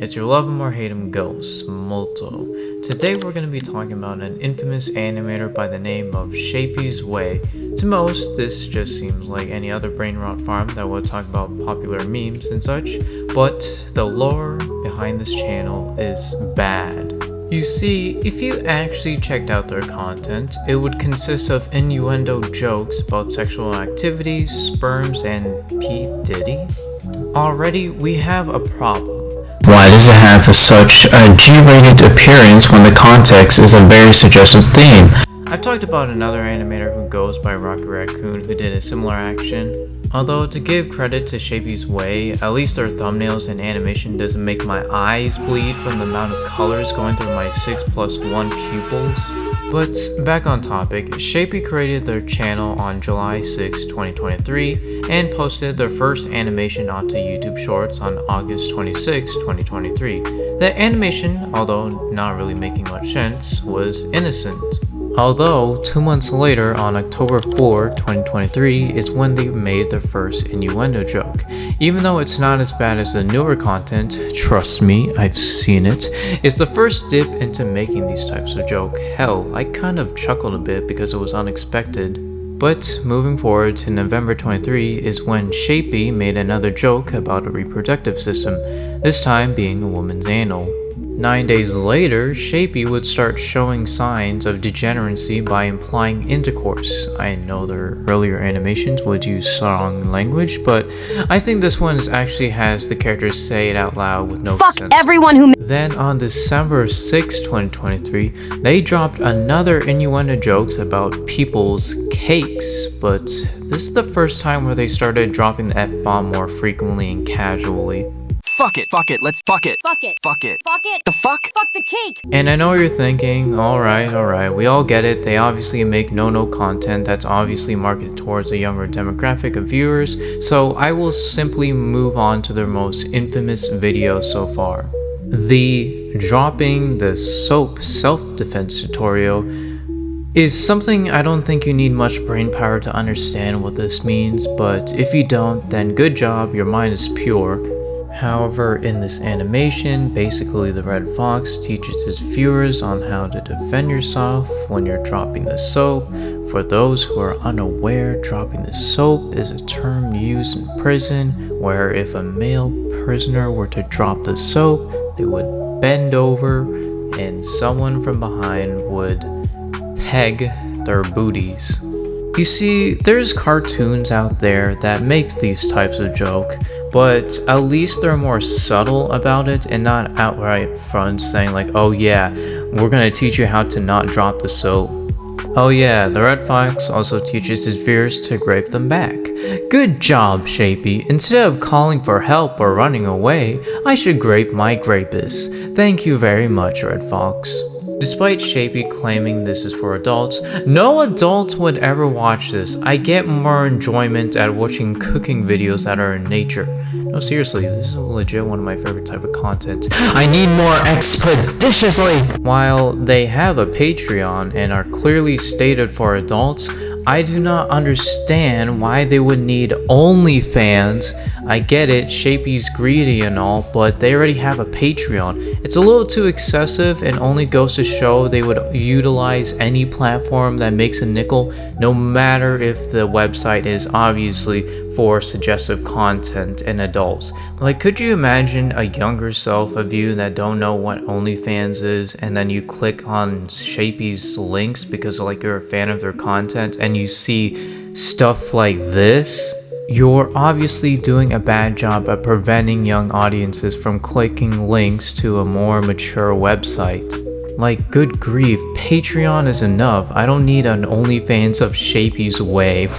it's your love him or hate him ghost, Molto. Today we're going to be talking about an infamous animator by the name of Shappysaway. To most, this just seems like any other brainrot farm that would talk about popular memes and such, but the lore behind this channel is bad. You see, if you actually checked out their content, it would consist of innuendo jokes about sexual activities, sperms, and P. Diddy. Already, we have a problem. Why does it have such a G-rated appearance when the context is a very suggestive theme? I've talked about another animator who goes by Rocky Raccoon who did a similar action. Although, to give credit to Shappysaway, at least their thumbnails and animation doesn't make my eyes bleed from the amount of colors going through my 6+1 pupils. But back on topic, Shappy created their channel on July 6, 2023 and posted their first animation onto YouTube Shorts on August 26, 2023. The animation, although not really making much sense, was innocent. Although, 2 months later, on October 4, 2023, is when they made their first innuendo joke. Even though it's not as bad as the newer content, trust me, I've seen it, it's the first dip into making these types of joke. Hell, I kind of chuckled a bit because it was unexpected. But moving forward to November 23 is when Shappy made another joke about a reproductive system, this time being a woman's anal. 9 days later, Shappy would start showing signs of degeneracy by implying intercourse. I know their earlier animations would use strong language, but I think this one actually has the characters say it out loud with no Fuck sense. Everyone who Then on December 6, 2023, they dropped another innuendo jokes about people's cakes, but this is the first time where they started dropping the F-bomb more frequently and casually. Fuck it, let's fuck it. Fuck it. Fuck it. Fuck it. The fuck? Fuck the cake. And I know you're thinking, alright, we all get it, they obviously make no content that's obviously marketed towards a younger demographic of viewers, so I will simply move on to their most infamous video so far. The dropping the soap self-defense tutorial is something I don't think you need much brain power to understand what this means, but if you don't, then good job, your mind is pure. However, in this animation, basically the Red Fox teaches his viewers on how to defend yourself when you're dropping the soap. For those who are unaware, dropping the soap is a term used in prison where if a male prisoner were to drop the soap, they would bend over and someone from behind would peg their booties. You see, there's cartoons out there that makes these types of joke, but at least they're more subtle about it and not outright front saying like, oh yeah, we're gonna teach you how to not drop the soap. Oh yeah, the Red Fox also teaches his viewers to grape them back. Good job, Shappy. Instead of calling for help or running away, I should grape my grapist. Thank you very much, Red Fox. Despite Shappy claiming this is for adults, no adults would ever watch this. I get more enjoyment at watching cooking videos that are in nature. No, seriously, this is legit one of my favorite type of content. I need more expeditiously! While they have a Patreon and are clearly stated for adults, I do not understand why they would need OnlyFans. I get it, Shappy's greedy and all, but they already have a Patreon. It's a little too excessive and only goes to show they would utilize any platform that makes a nickel, no matter if the website is obviously for suggestive content and adults. Like, could you imagine a younger self of you that don't know what OnlyFans is, and then you click on Shappy's links because like you're a fan of their content and you see stuff like this? You're obviously doing a bad job at preventing young audiences from clicking links to a more mature website. Like, good grief, Patreon is enough. I don't need an OnlyFans of Shappysaway.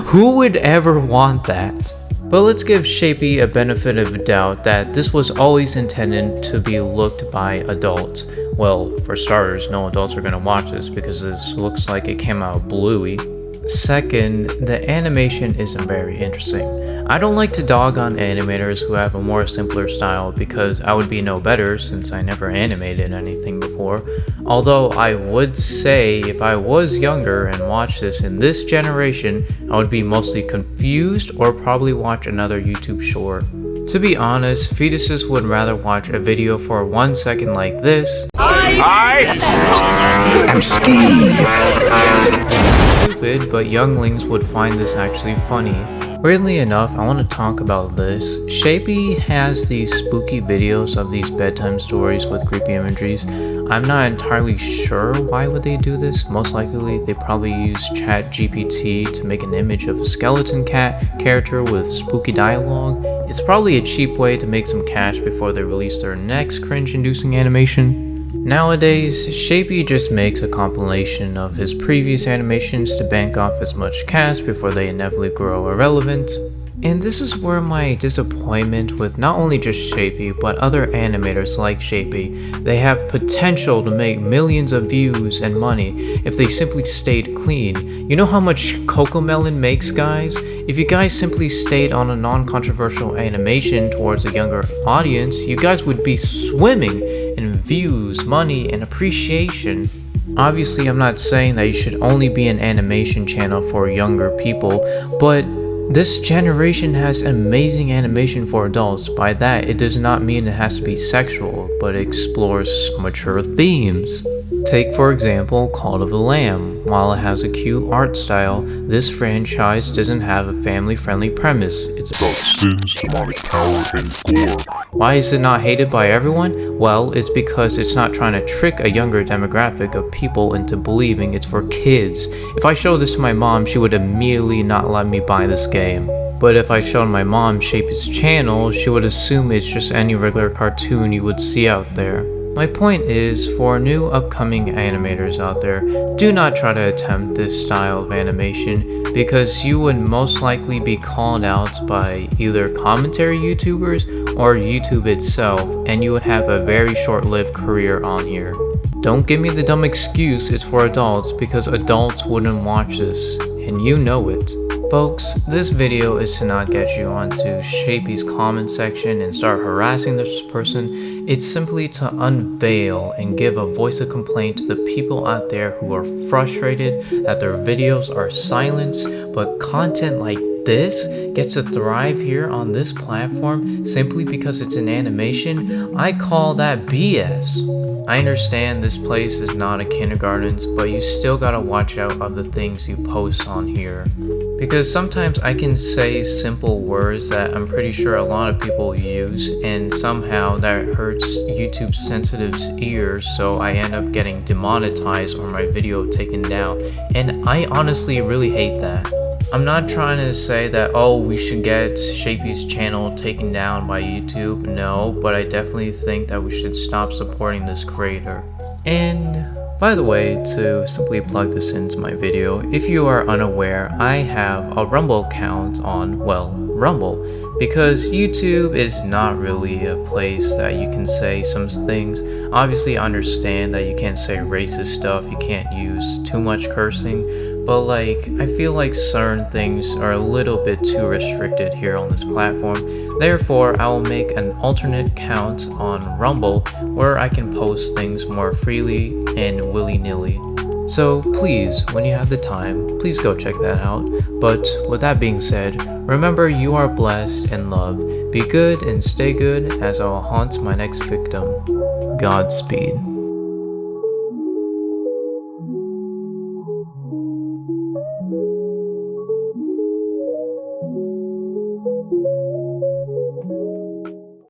Who would ever want that? But let's give Shappy a benefit of the doubt that this was always intended to be looked by adults. Well, for starters, no adults are gonna watch this because this looks like it came out bluey. Second, the animation isn't very interesting. I don't like to dog on animators who have a more simpler style because I would be no better since I never animated anything before. Although I would say if I was younger and watched this in this generation, I would be mostly confused or probably watch another YouTube short. To be honest, fetuses would rather watch a video for 1 second like this I'm Steve. stupid, but younglings would find this actually funny. Weirdly enough, I want to talk about this. Shappy has these spooky videos of these bedtime stories with creepy imageries. I'm not entirely sure why would they do this. Most likely they probably use ChatGPT to make an image of a skeleton cat character with spooky dialogue. It's probably a cheap way to make some cash before they release their next cringe-inducing animation. Nowadays, Shappy just makes a compilation of his previous animations to bank off as much cash before they inevitably grow irrelevant. And this is where my disappointment with not only just Shappy, but other animators like Shappy. They have potential to make millions of views and money if they simply stayed clean. You know how much Cocomelon makes, guys? If you guys simply stayed on a non-controversial animation towards a younger audience, you guys would be swimming in views, money, and appreciation. Obviously, I'm not saying that you should only be an animation channel for younger people, but this generation has amazing animation for adults. By that, it does not mean it has to be sexual, but it explores mature themes. Take for example Call of the Lamb. While it has a cute art style, this franchise doesn't have a family-friendly premise. It's about sins, demonic power, and gore. Why is it not hated by everyone? Well, it's because it's not trying to trick a younger demographic of people into believing it's for kids. If I showed this to my mom, she would immediately not let me buy this game. But if I showed my mom Shappy's channel, she would assume it's just any regular cartoon you would see out there. My point is, for new upcoming animators out there, do not try to attempt this style of animation because you would most likely be called out by either commentary YouTubers or YouTube itself, and you would have a very short-lived career on here. Don't give me the dumb excuse it's for adults because adults wouldn't watch this, and you know it. Folks, this video is to not get you onto Shappy's comment section and start harassing this person. It's simply to unveil and give a voice of complaint to the people out there who are frustrated that their videos are silenced, but content like this gets to thrive here on this platform simply because it's an animation. I call that BS. I understand this place is not a kindergarten, but you still gotta watch out of the things you post on here. Because sometimes I can say simple words that I'm pretty sure a lot of people use, and somehow that hurts YouTube's sensitive ears, so I end up getting demonetized or my video taken down, and I honestly really hate that. I'm not trying to say that, oh, we should get Shappy's channel taken down by YouTube, no, but I definitely think that we should stop supporting this creator. And by the way, to simply plug this into my video, if you are unaware, I have a Rumble account on, well, Rumble, because YouTube is not really a place that you can say some things. Obviously, I understand that you can't say racist stuff, you can't use too much cursing, but like, I feel like certain things are a little bit too restricted here on this platform. Therefore, I will make an alternate account on Rumble where I can post things more freely and willy-nilly. So please, when you have the time, please go check that out. But with that being said, remember you are blessed and loved. Be good and stay good as I will haunt my next victim. Godspeed.